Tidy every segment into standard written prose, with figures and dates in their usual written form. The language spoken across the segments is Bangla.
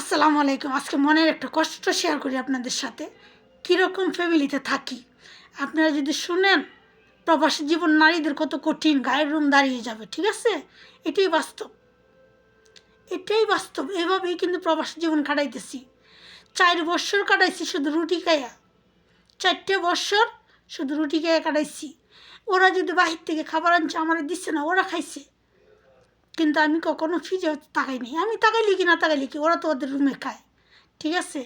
আসসালামু আলাইকুম। আজকে মনের একটা কষ্ট শেয়ার করি আপনাদের সাথে। কীরকম ফ্যামিলিতে থাকি আপনারা যদি শুনেন, প্রবাসী জীবন নারীদের কত কঠিন, গায়ের রুম দাঁড়িয়ে যাবে। ঠিক আছে, এটাই বাস্তব, এটাই বাস্তব। এভাবেই কিন্তু প্রবাসী জীবন কাটাইতেছি। 4 বছর কাটাইছি শুধু রুটি খাইয়া, 4টে বছর শুধু রুটি খাইয়া কাটাইছি। ওরা যদি বাহির থেকে খাবার আনছে আমার দিচ্ছে না, ওরা খাইছে, কিন্তু আমি কখনো ফ্রিজে তাকাইনি। আমি তাকাইলি কি না তাকাইলি কি, ওরা তো ওদের রুমে খায়। ঠিক আছে,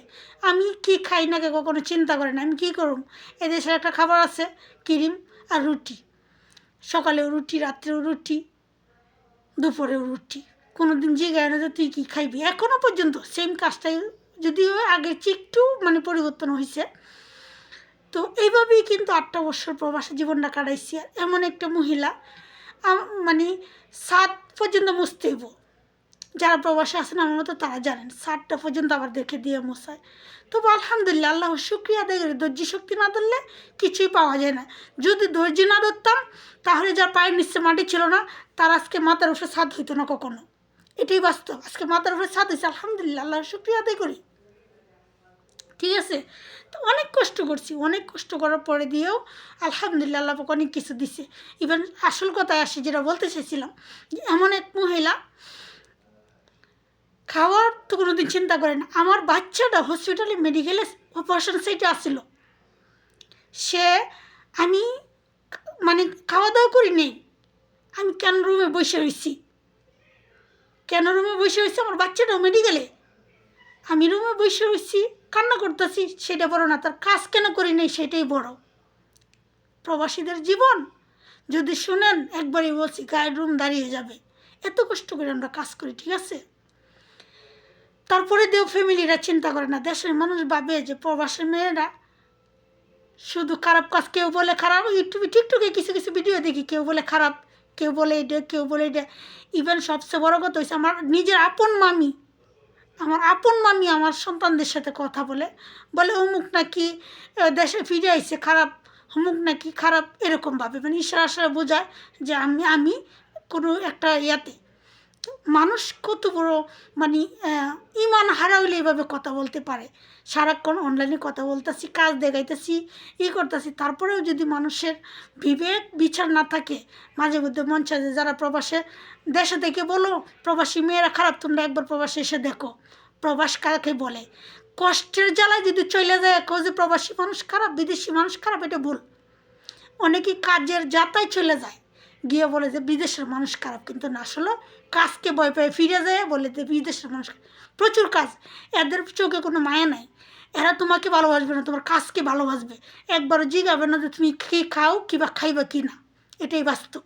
আমি কি খাই নাকি কখনো চিন্তা করি না। আমি কী করুম, এদেশের একটা খাবার আছে ক্রিম আর রুটি, সকালেও রুটি, রাত্রেও রুটি, দুপুরেও রুটি। কোনো দিন জিগায় না যে তুই কী খাইবি। এখনও পর্যন্ত সেম কাজটাই, যদিও আগে একটু পরিবর্তন হয়েছে। তো এইভাবেই কিন্তু 8টা বছর প্রবাসী জীবনটা কাটাইছি। আর এমন একটা মহিলা, সাত পর্যন্ত মুছতে হইব। যারা প্রবাসে আছেন আমার মতো তারা জানেন, 7টা পর্যন্ত আবার দেখে দিয়ে মশায়। তবু আলহামদুলিল্লাহ, আল্লাহ শুক্রিয়া আদায় করি। ধৈর্য শক্তি না ধরলে কিছুই পাওয়া যায় না। যদি ধৈর্য না ধরতাম তাহলে যার পায়ের নিচে মাটি ছিল না তার আজকে মাথার উপরে ছাদ হইতো না কখনো। এটাই বাস্তব। আজকে মাথার উপরে ছাদ হয়েছে, আলহামদুলিল্লাহ, আল্লাহ শুক্রিয়া আদায় করি। ঠিক আছে, তো অনেক কষ্ট করছি, অনেক কষ্ট করার পরে দিয়েও আলহামদুলিল্লাহ আল্লাহ অনেক কিছু দিছে। ইভেন আসল কথায় আসি, যেটা বলতে চাইছিলাম, যে এমন এক মহিলা খাওয়ার তো কোনো দিন চিন্তা করে না। আমার বাচ্চাটা হসপিটালে মেডিকেলে অপারেশন সাইটে আসছিল, সে আমি খাওয়া দাওয়া করি নেই, আমি কেন রুমে বসে রয়েছি, আমার বাচ্চাটাও মেডিকেলে, আমি রুমে বসে রয়েছি কান্না করতেছি, সেটা বড় না, তার কাজ কেন করি নেই সেটাই বড়। প্রবাসীদের জীবন যদি শুনেন, একবারই বলছি, গায়ের রুম দাঁড়িয়ে যাবে। এত কষ্ট করে আমরা কাজ করি। ঠিক আছে, তারপরে দেও ফ্যামিলিরা চিন্তা করে না। দেশের মানুষ ভাবে যে প্রবাসী মেয়েরা শুধু খারাপ কাজ, কেউ বলে খারাপ, ইউটিউবে টিকটকে কিছু কিছু ভিডিও দেখি, কেউ বলে খারাপ, কেউ বলে এটা, কেউ বলে এটা। ইভেন সবচেয়ে বড় কথা হয়েছে, আমার নিজের আপন মামি, আমার সন্তানদের সাথে কথা বলে অমুক নাকি দেশে ফিরে আইছে খারাপ, অমুক নাকি খারাপ, এরকমভাবে ইশারা বোঝায় যে আমি কোনো একটা ইয়াতে। মানুষ কত বড় ইমান হারাইলে এইভাবে কথা বলতে পারে। সারাক্ষণ অনলাইনে কথা বলতেছি, কাজ দেখাইতেছি, করতেছি, তারপরেও যদি মানুষের বিবেক বিচার না থাকে, মাঝে মধ্যে মন চায় যে যারা প্রবাসে দেশে থেকে বলো প্রবাসী মেয়েরা খারাপ, তোমরা একবার প্রবাসে এসে দেখো প্রবাস কাকে বলে। কষ্টের জ্বালায় যদি চলে যায় যে প্রবাসী মানুষ খারাপ, বিদেশি মানুষ খারাপ, এটা ভুল। অনেকেই কাজের যাতায় চলে যায়, গিয়ে বলে যে বিদেশের মানুষ খারাপ, কিন্তু না, আসলে কাজকে ভয় পেয়ে ফিরে যায়, বলে যে বিদেশের মানুষ প্রচুর কাজ, এদের চোখে কোনো মায়া নাই। এরা তোমাকে ভালোবাসবে না, তোমার কাজকে ভালোবাসবে। একবারও জিগাবে না যে তুমি কী খাও কিংবা খাইবা কি না। এটাই বাস্তব।